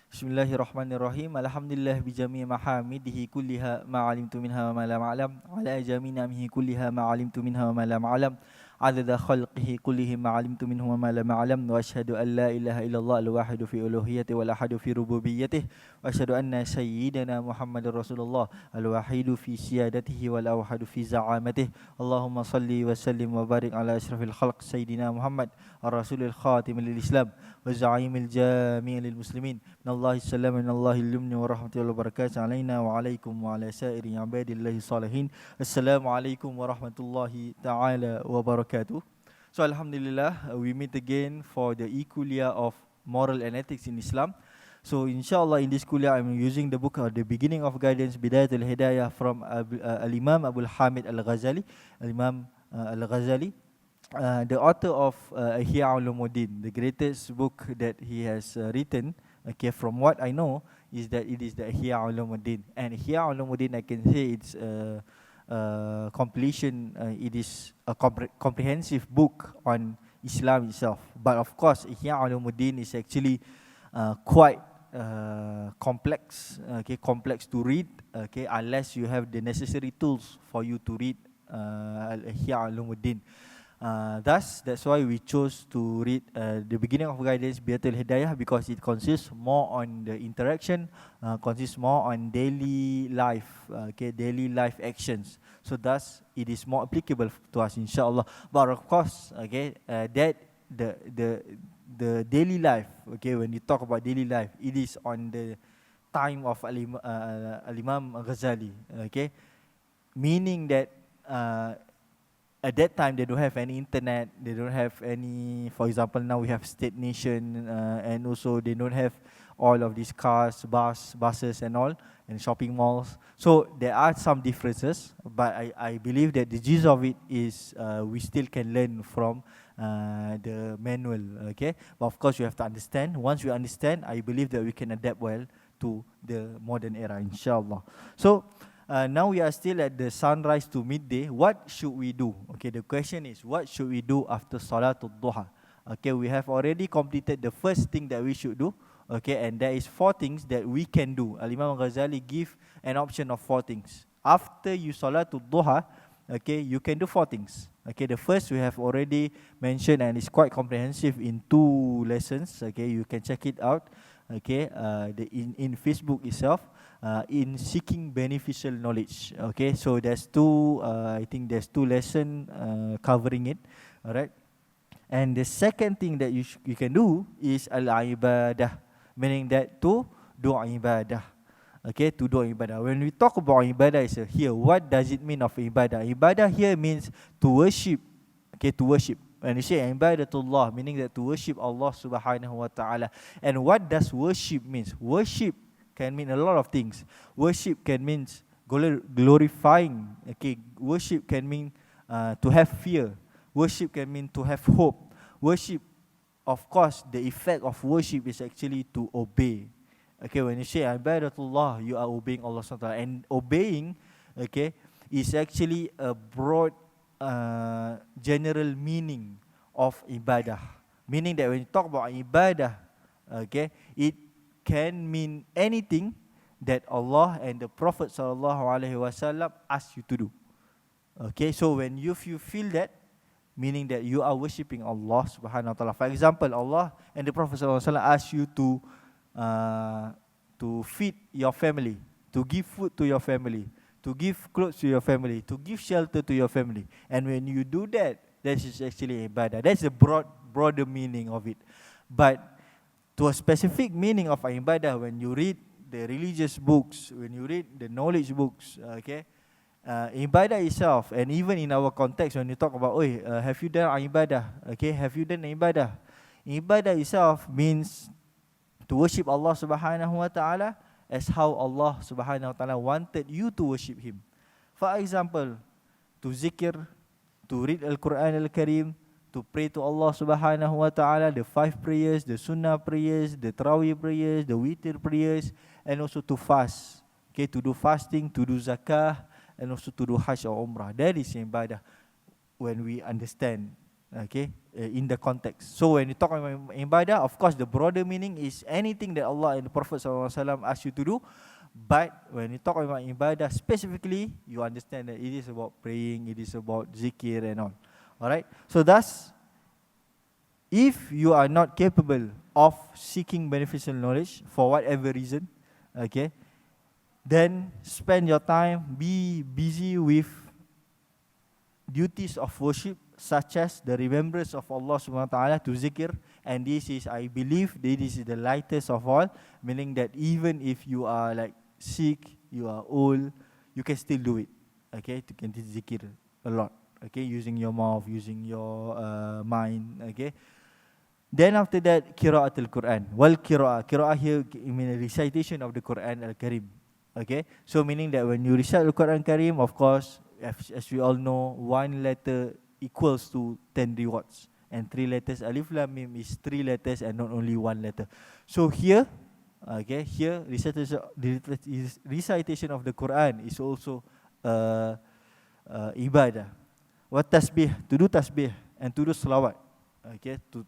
Bismillahirrahmanirrahim. Alhamdulillah bijami mahamidihi kulliha ma'alimtu minha wa ma lam a'lam. Ala jami namihi kulliha ma'alimtu minha wa ma lam a'lam. Adada khalqihi kullihim ma'alimtu minhu wa ma lam a'lam. Wa ashhadu an la ilaha illallah al-wahidu fi uluhiyyati wal ahadu fi rububiyyatihi. Wa ashhadu anna sayyidana Muhammadar Rasulullah al-wahidu fi siyadatihi wal awhadu fi za'amatihi. Allahumma salli wa sallim wa barik ala asyrafil khalq sayyidina Muhammad ar-rasulil khatim lil Islam wa za'imil jami' lil muslimin. Nallahi salam minallahi al-yumni wa rahmatullahi wa barakatuh alaina wa alaikum wa ala sairi ibadillahi salihin. Assalamualaikum warahmatullahi taala wabarakatuh. So alhamdulillah, we meet again for the e-kuliah of moral and ethics in Islam. So inshallah in this kuliah I'm using the book The Beginning of Guidance Bidayatul Hidayah from Al-Imam Abdul Hamid Al-Ghazali. Al-Imam Al-Ghazali, the author of Ihya Ulumuddin, the greatest book that he has written. Okay, from what I know is that it is the Ihya Ulumuddin, and Ihya Ulumuddin, I can say it's completion. It is a comprehensive book on Islam itself. But of course, Ihya Ulumuddin is actually quite complex. Okay, complex to read. Okay, unless you have the necessary tools for you to read Ihya Ulumuddin. Thus, that's why we chose to read The Beginning of Guidance Bidayatul Hidayah, because it consists more on the interaction, consists more on daily life, daily life actions. So thus, it is more applicable to us, inshallah. But of course, that the daily life, when you talk about daily life, it is on the time of Al-Imam Ghazali, meaning that at that time they don't have any internet, they don't have any, for example now we have state nation, and also they don't have all of these cars, buses and all, and shopping malls. So there are some differences, but I believe that the gist of it is we still can learn from the manual, but of course you have to understand. Once you understand, I believe that we can adapt well to the modern era, inshallah. So now we are still at the sunrise to midday. What should we do? Okay, the question is, what should we do after Salatul Duha? Okay, we have already completed the first thing that we should do. Okay, and there is 4 things that we can do. Al-Imam Ghazali give an option of 4 things. After you Salatul Duha, okay, you can do 4 things. Okay, the first we have already mentioned, and it's quite comprehensive in 2 lessons. Okay, you can check it out. Okay, in Facebook itself. In seeking beneficial knowledge. Okay, so there's 2, I think there's 2 lessons covering it. Alright, and the second thing that you can do is al-ibadah, meaning that to do ibadah. Okay, to do ibadah. When we talk about ibadah here, what does it mean of ibadah? Ibadah here means to worship. Okay, to worship. When you say ibadatullah, meaning that to worship Allah subhanahu wa ta'ala. And what does worship means? Worship can mean a lot of things. Worship can mean glorifying. Okay, worship can mean to have fear. Worship can mean to have hope. Worship, of course, the effect of worship is actually to obey. Okay, when you say ibadatullah, you are obeying Allah subhanahu wa ta'ala. And obeying, okay, is actually a broad general meaning of ibadah. Meaning that when you talk about ibadah, okay, it can mean anything that Allah and the Prophet ﷺ ask you to do. Okay, so when you feel that, meaning that you are worshipping Allah subhanahu wa ta'ala. For example, Allah and the Prophet ﷺ ask you to feed your family, to give food to your family, to give clothes to your family, to give shelter to your family. And when you do that, that is actually ibadah. That's the broader meaning of it. But to a specific meaning of ibadah, when you read the religious books, when you read the knowledge books, ibadah itself, and even in our context, when you talk about, have you done ibadah? Okay, have you done ibadah? Ibadah itself means to worship Allah subhanahu wa ta'ala as how Allah subhanahu wa ta'ala wanted you to worship Him. For example, to zikr, to read Al-Quran Al-Karim, to pray to Allah subhanahu wa ta'ala, the 5 prayers, the sunnah prayers, the tarawih prayers, the witir prayers, and also to fast. Okay, to do fasting, to do zakah, and also to do hajj or umrah. That is ibadah when we understand Okay, in the context. So when you talk about ibadah, of course the broader meaning is anything that Allah and the Prophet SAW ask you to do. But when you talk about ibadah specifically, you understand that it is about praying, it is about zikir and all. Alright, so thus, if you are not capable of seeking beneficial knowledge for whatever reason, okay, then spend your time, be busy with duties of worship, such as the remembrance of Allah subhanahu wa ta'ala, to zikr. And this is, I believe, this is the lightest of all, meaning that even if you are like sick, you are old, you can still do it. Okay, you can zikr a lot. Okay, using your mouth, using your mind. Okay. Then after that, qira'atul Quran. Well, qira'ah here mean recitation of the Quran al-Karim. Okay, so meaning that when you recite the Quran Karim, of course, as we all know, one letter equals to 10 rewards, and 3 letters, alif lam mim, is 3 letters and not only 1 letter. So here, okay, here recitation of the Quran is also ibadah. What tasbih, to do tasbih and to do salawat. Okay, to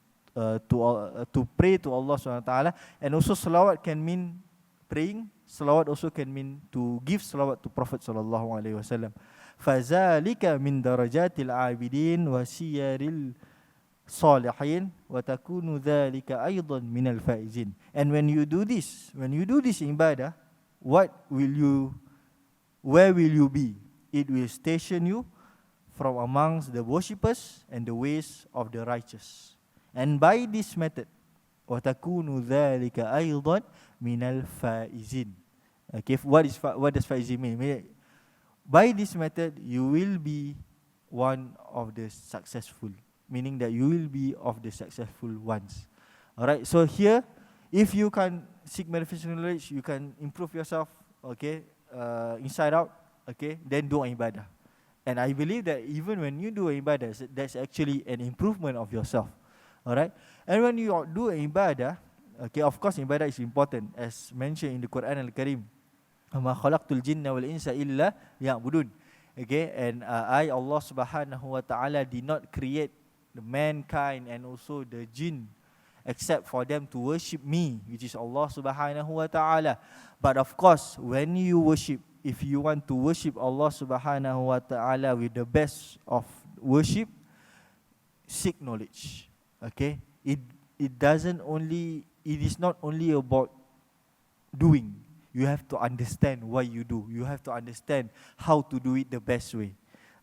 pray to Allah Subhanahu wa Taala, and also salawat can mean praying. Salawat also can mean to give salawat to Prophet sallallahu alaihi wasallam. Fazalika min darajatil abidin wa siyaril salihin wa takunu dhalika aidan minal faizin. And when you do this ibadah, where will you be? It will station you from amongst the worshippers and the ways of the righteous. And by this method, wa takunu dhalika aidan minal faizin. Okay, what does faizin mean? By this method, you will be one of the successful, meaning that you will be of the successful ones. Alright, so here, if you can seek beneficial knowledge, you can improve yourself, okay, inside out, okay, then do ibadah. And I believe that even when you do ibadah, that's actually an improvement of yourself. Alright, and when you do ibadah, okay, of course ibadah is important, as mentioned in the Quran Al-Karim. Ma khalaqtul jinna wal insa illa liya'budun. Okay, and I, Allah Subhanahu wa Ta'ala, did not create the mankind and also the jinn except for them to worship me, which is Allah Subhanahu wa Ta'ala. But of course, when you worship, if you want to worship Allah Subhanahu wa Ta'ala with the best of worship, seek knowledge. Okay, it is not only about doing. You have to understand why you do. You have to understand how to do it the best way.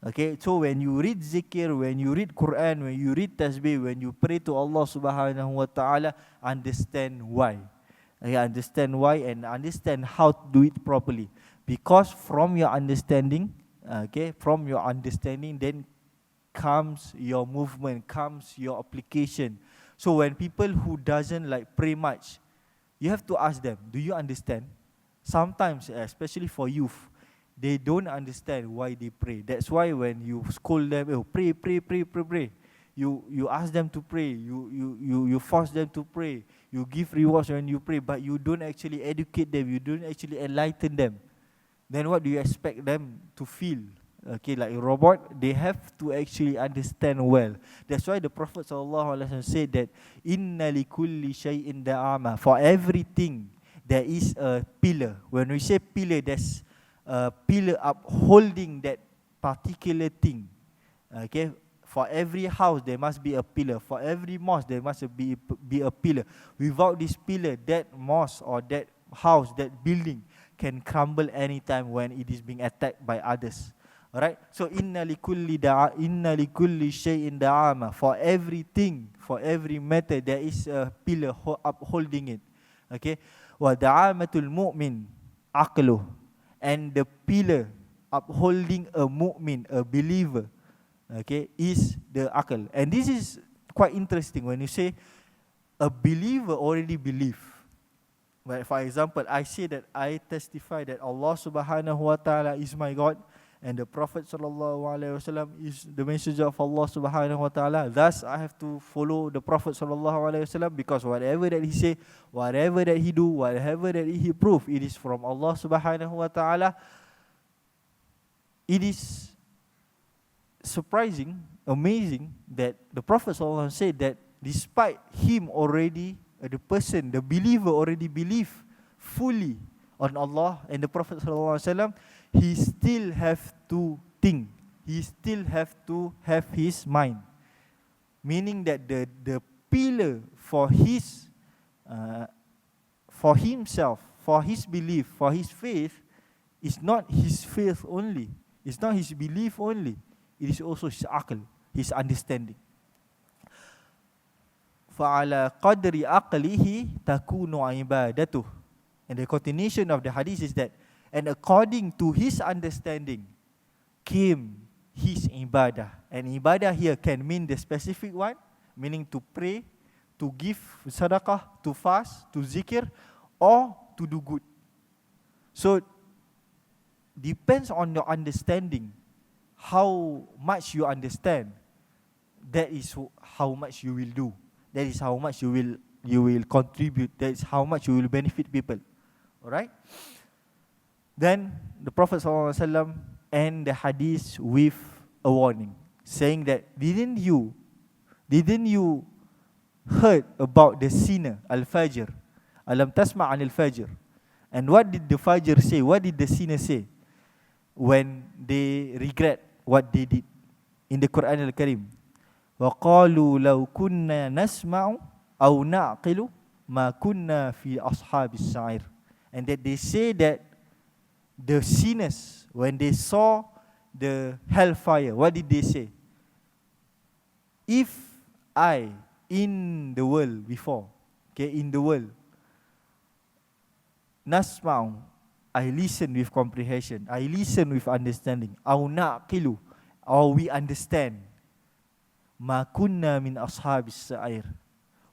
Okay, so when you read zikir, when you read Quran, when you read tasbih, when you pray to Allah Subhanahu wa Ta'ala, understand why. Okay, understand why and understand how to do it properly. Because from your understanding, then comes your movement, comes your application. So when people who doesn't like pray much, you have to ask them, do you understand? Sometimes, especially for youth, they don't understand why they pray. That's why when you scold them, oh, pray. You ask them to pray. You force them to pray. You give rewards when you pray, but you don't actually educate them. You don't actually enlighten them. Then what do you expect them to feel? Okay, like a robot, they have to actually understand well. That's why the Prophet ﷺ said that inna likulli shay'in da'ama. For everything, there is a pillar. When we say pillar, there's a pillar upholding that particular thing. Okay, for every house there must be a pillar. For every mosque there must be a pillar. Without this pillar, that mosque or that house, that building can crumble anytime when it is being attacked by others. Alright, so inna likulli shay'in da'ama. For everything, for every matter, there is a pillar upholding it. Okay, wa da'amatul mu'min aqluh, and the pillar upholding a mu'min, a believer, okay, is the aql. And this is quite interesting when you say a believer already believe. But for example, I say that I testify that Allah Subhanahu wa Ta'ala is my God, and the Prophet sallallahu alaihi wasallam is the messenger of Allah Subhanahu wa Ta'ala. Thus, I have to follow the Prophet sallallahu alaihi wasallam, because whatever that he say, whatever that he do, whatever that he prove, it is from Allah Subhanahu wa Ta'ala. It is surprising, amazing that the Prophet ﷺ said that despite him already, the believer already believe fully on Allah and the Prophet ﷺ, he still have to think. He still have to have his mind. Meaning that the pillar for his, for himself, for his belief, for his faith, is not his faith only. It's not his belief only. It is also his aql, his understanding. فَعَلَى قَدْرِ أَقْلِهِ تَكُونُ عِبَادَتُهُ. And the continuation of the hadith is that, and according to his understanding came his ibadah. And ibadah here can mean the specific one, meaning to pray, to give sadaqah, to fast, to zikir, or to do good. So, depends on your understanding. How much you understand, that is how much you will do. That is how much you will contribute. That is how much you will benefit people. Alright? Then the Prophet ﷺ end the hadith with a warning, saying that didn't you heard about the sinner, al-fajr? Alam tasma' anil fajr. And what did the fajr say? What did the sinner say when they regret what they did? In the Quran al-Karim, وَقَالُوا لَوْ كُنَّا نَسْمَعُ أَوْ نَعْقِلُ مَا كُنَّا فِي أَصْحَابِ السَّعِيرِ. And that they say that the sinners, when they saw the hellfire, what did they say? If I, in the world before, in the world, nasma'u, I listen with comprehension, I listen with understanding, أَوْ نَعْقِلُ, or we understand, مَا كُنَّا مِنْ أَصْحَابِ السَّعِيرِ,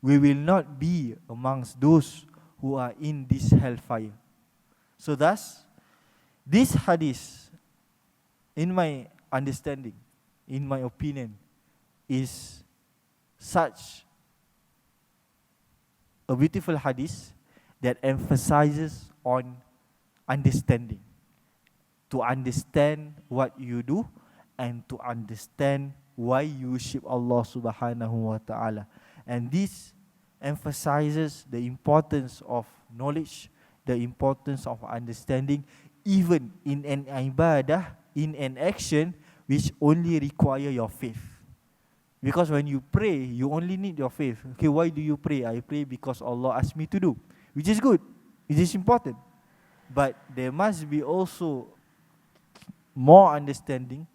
we will not be amongst those who are in this hellfire. So thus, this hadith, in my understanding, in my opinion, is such a beautiful hadith that emphasizes on understanding. To understand what you do and to understand why you worship Allah subhanahu wa ta'ala. And this emphasizes the importance of knowledge, the importance of understanding, even in an ibadah, in an action which only require your faith. Because when you pray, you only need your faith. Okay, why do you pray? I pray because Allah asked me to do, which is good, it is important. But there must be also more understanding,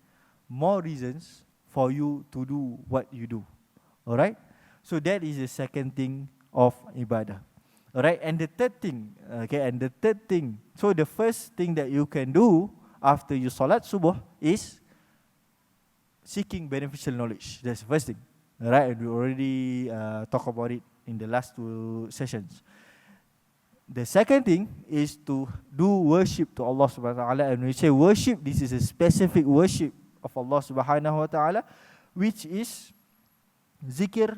more reasons for you to do what you do. Alright? So that is the second thing of ibadah. Alright, and the third thing, so the first thing that you can do after you salat subuh is seeking beneficial knowledge. That's the first thing. Alright, and we already talked about it in the last 2 sessions. The second thing is to do worship to Allah subhanahu wa ta'ala. And when we say worship, this is a specific worship of Allah subhanahu wa ta'ala, which is zikir,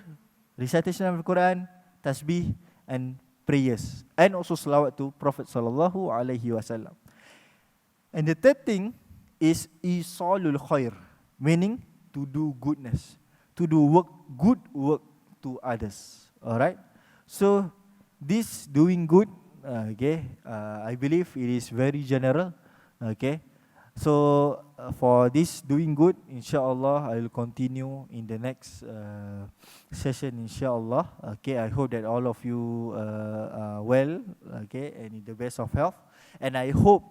recitation of the Quran, tasbih, and prayers, and also salawat to Prophet sallallahu alaihi wasallam. And the third thing is isalul khair, meaning to do goodness, to do good work to others. Alright, so this doing good, I believe it is very general. Okay, so for this doing good, inshallah, I will continue in the next session, inshallah. Okay, I hope that all of you are well, okay, and in the best of health. And I hope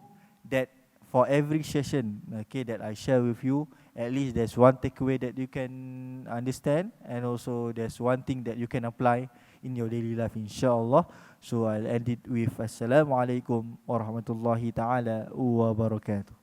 that for every session, okay, that I share with you, at least there's one takeaway that you can understand, and also there's one thing that you can apply in your daily life, inshallah. So I'll end it with Assalamu alaikum warahmatullahi ta'ala wabarakatuh.